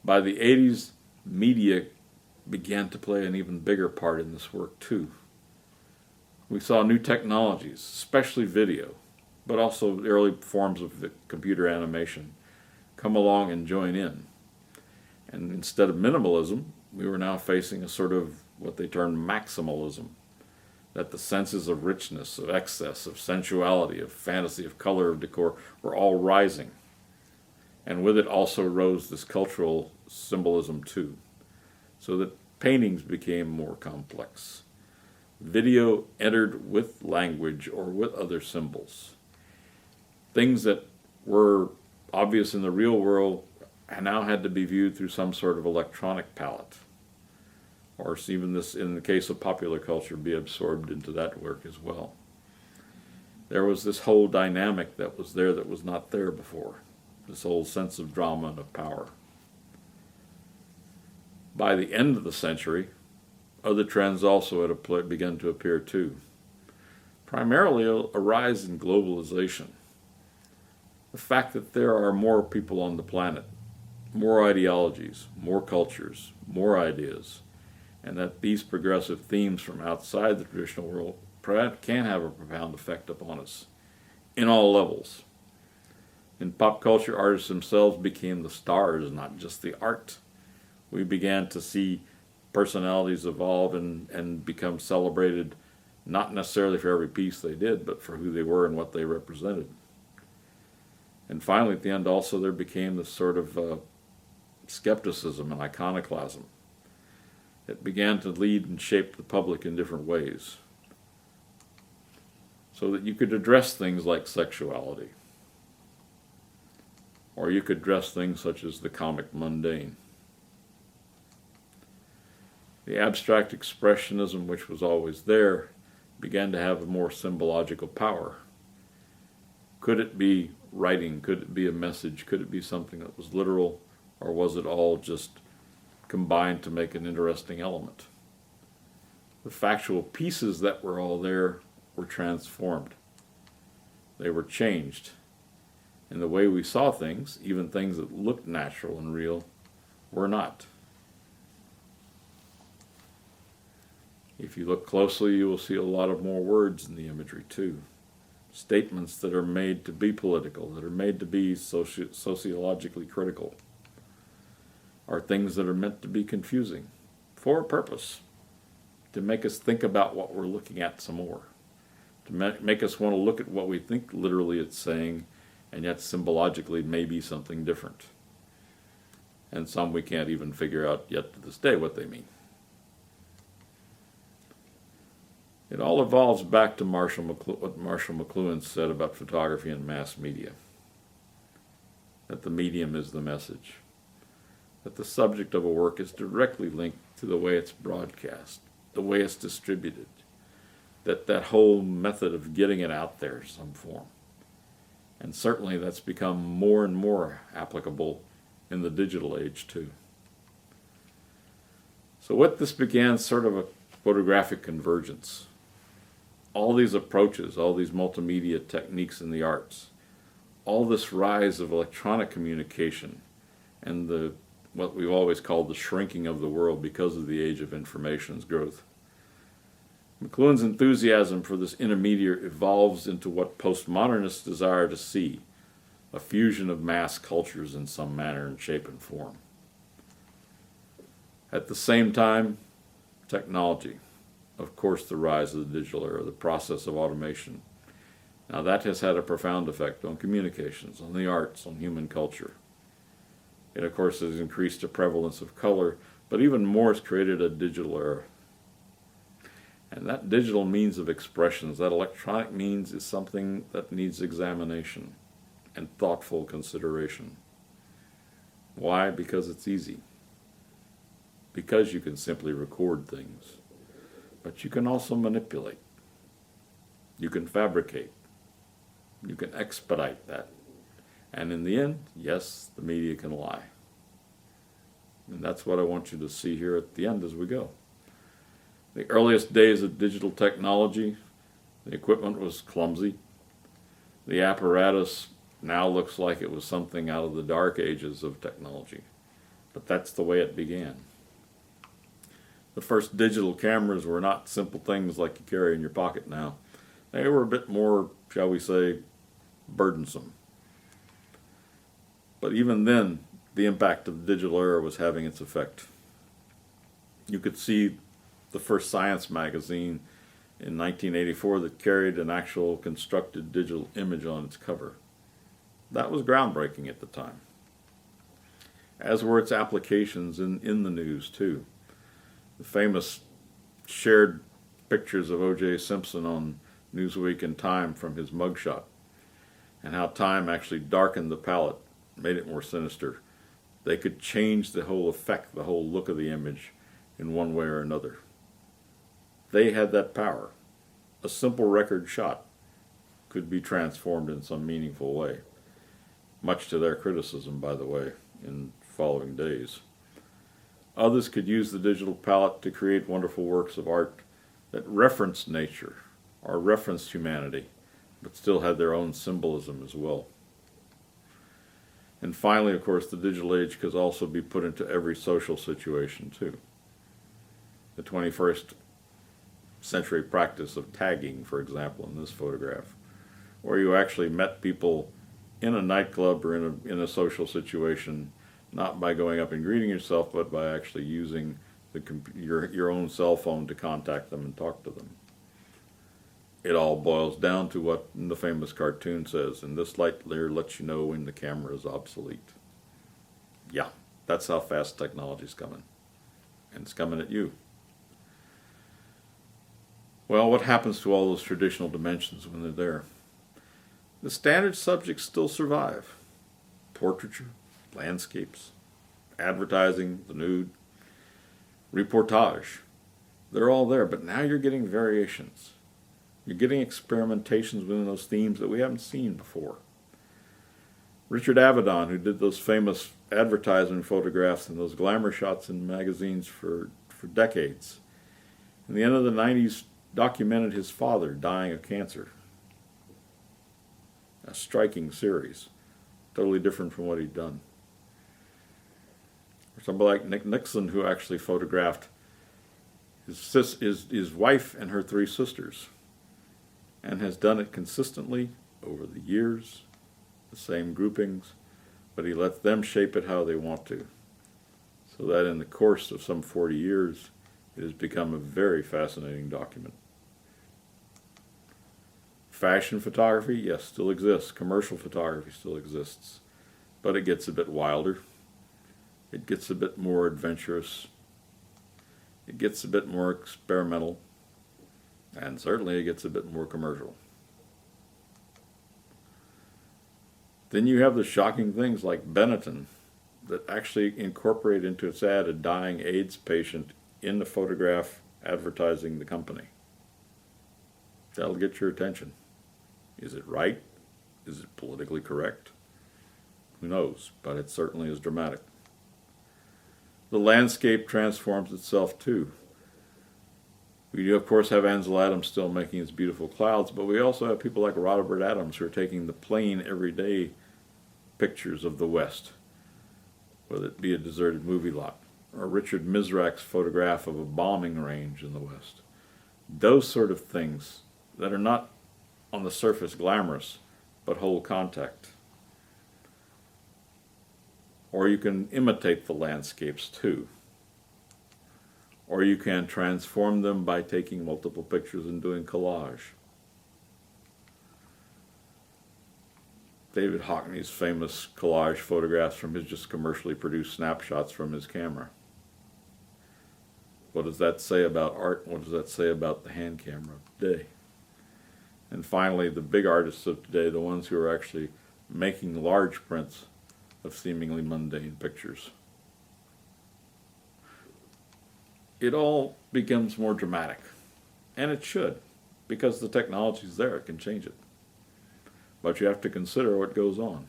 By the 80s, media began to play an even bigger part in this work too. We saw new technologies, especially video, but also the early forms of computer animation, come along and join in. And instead of minimalism, we were now facing a sort of what they termed maximalism, that the senses of richness, of excess, of sensuality, of fantasy, of color, of decor were all rising. And with it also rose this cultural symbolism too, so that paintings became more complex. Video entered with language or with other symbols. Things that were obvious in the real world now had to be viewed through some sort of electronic palette, or even this, in the case of popular culture, be absorbed into that work as well. There was this whole dynamic that was there that was not there before, this whole sense of drama and of power. By the end of the century, other trends also had begun to appear too. Primarily a rise in globalization. The fact that there are more people on the planet, more ideologies, more cultures, more ideas, and that these progressive themes from outside the traditional world can have a profound effect upon us in all levels. In pop culture, artists themselves became the stars, not just the art. We began to see personalities evolve and become celebrated, not necessarily for every piece they did, but for who they were and what they represented. And finally, at the end also, there became this sort of skepticism and iconoclasm. It began to lead and shape the public in different ways, so that you could address things like sexuality, or you could address things such as the comic mundane. The abstract expressionism, which was always there, began to have a more symbological power. Could it be writing? Could it be a message? Could it be something that was literal? Or was it all just combined to make an interesting element? The factual pieces that were all there were transformed. They were changed. And the way we saw things, even things that looked natural and real, were not. If you look closely, you will see a lot of more words in the imagery too. Statements that are made to be political, that are made to be sociologically critical, are things that are meant to be confusing for a purpose, to make us think about what we're looking at some more, to make us want to look at what we think literally it's saying, and yet symbologically may be something different. And some we can't even figure out yet to this day what they mean. It all evolves back to what Marshall McLuhan said about photography and mass media, that the medium is the message, that the subject of a work is directly linked to the way it's broadcast, the way it's distributed, that whole method of getting it out there in some form. And certainly that's become more and more applicable in the digital age too. So with this began sort of a photographic convergence. All these approaches, all these multimedia techniques in the arts, all this rise of electronic communication and what we've always called the shrinking of the world because of the age of information's growth. McLuhan's enthusiasm for this intermediate evolves into what postmodernists desire to see, a fusion of mass cultures in some manner and shape and form. At the same time, technology. Of course, the rise of the digital era, the process of automation. Now that has had a profound effect on communications, on the arts, on human culture. It, of course, has increased the prevalence of color, but even more has created a digital era. And that digital means of expressions, that electronic means, is something that needs examination and thoughtful consideration. Why? Because it's easy. Because you can simply record things. But you can also manipulate. You can fabricate. You can expedite that. And in the end, yes, the media can lie. And that's what I want you to see here at the end as we go. The earliest days of digital technology, the equipment was clumsy. The apparatus now looks like it was something out of the dark ages of technology. but that's the way it began. The first digital cameras were not simple things like you carry in your pocket now. They were a bit more, shall we say, burdensome. But even then, the impact of the digital era was having its effect. You could see the first science magazine in 1984 that carried an actual constructed digital image on its cover. That was groundbreaking at the time, as were its applications in the news too. The famous shared pictures of O.J. Simpson on Newsweek and Time from his mugshot, and how Time actually darkened the palette, made it more sinister. They could change the whole effect, the whole look of the image in one way or another. They had that power. A simple record shot could be transformed in some meaningful way, much to their criticism, by the way, in following days. Others could use the digital palette to create wonderful works of art that referenced nature or referenced humanity, but still had their own symbolism as well. And finally, of course, the digital age could also be put into every social situation too. The 21st century practice of tagging, for example, in this photograph, where you actually met people in a nightclub or in a social situation, not by going up and greeting yourself, but by actually using your own cell phone to contact them and talk to them. It all boils down to what the famous cartoon says, and this light layer lets you know when the camera is obsolete. Yeah, that's how fast technology's coming. And it's coming at you. Well, what happens to all those traditional dimensions when they're there? The standard subjects still survive. Portraiture, landscapes, advertising, the nude, reportage. They're all there, but now you're getting variations. You're getting experimentations within those themes that we haven't seen before. Richard Avedon, who did those famous advertising photographs and those glamour shots in magazines for decades, in the end of the 90s, documented his father dying of cancer. A striking series, totally different from what he'd done. Or somebody like Nick Nixon, who actually photographed his wife and her 3 sisters, and has done it consistently over the years, the same groupings, but he lets them shape it how they want to. So that in the course of some 40 years, it has become a very fascinating document. Fashion photography, yes, still exists. Commercial photography still exists. But it gets a bit wilder. It gets a bit more adventurous. It gets a bit more experimental. And certainly it gets a bit more commercial. Then you have the shocking things like Benetton that actually incorporate into its ad a dying AIDS patient in the photograph advertising the company. That'll get your attention. Is it right? Is it politically correct? Who knows, but it certainly is dramatic. The landscape transforms itself too. We do, of course, have Ansel Adams still making his beautiful clouds, but we also have people like Robert Adams who are taking the plain, everyday pictures of the West, whether it be a deserted movie lot, or Richard Mizrak's photograph of a bombing range in the West. Those sort of things that are not on the surface glamorous, but hold contact. Or you can imitate the landscapes too. Or you can transform them by taking multiple pictures and doing collage. David Hockney's famous collage photographs from his just commercially produced snapshots from his camera. What does that say about art? What does that say about the hand camera of today? And finally, the big artists of today, the ones who are actually making large prints of seemingly mundane pictures. It all becomes more dramatic, and it should, because the technology's there, it can change it. But you have to consider what goes on.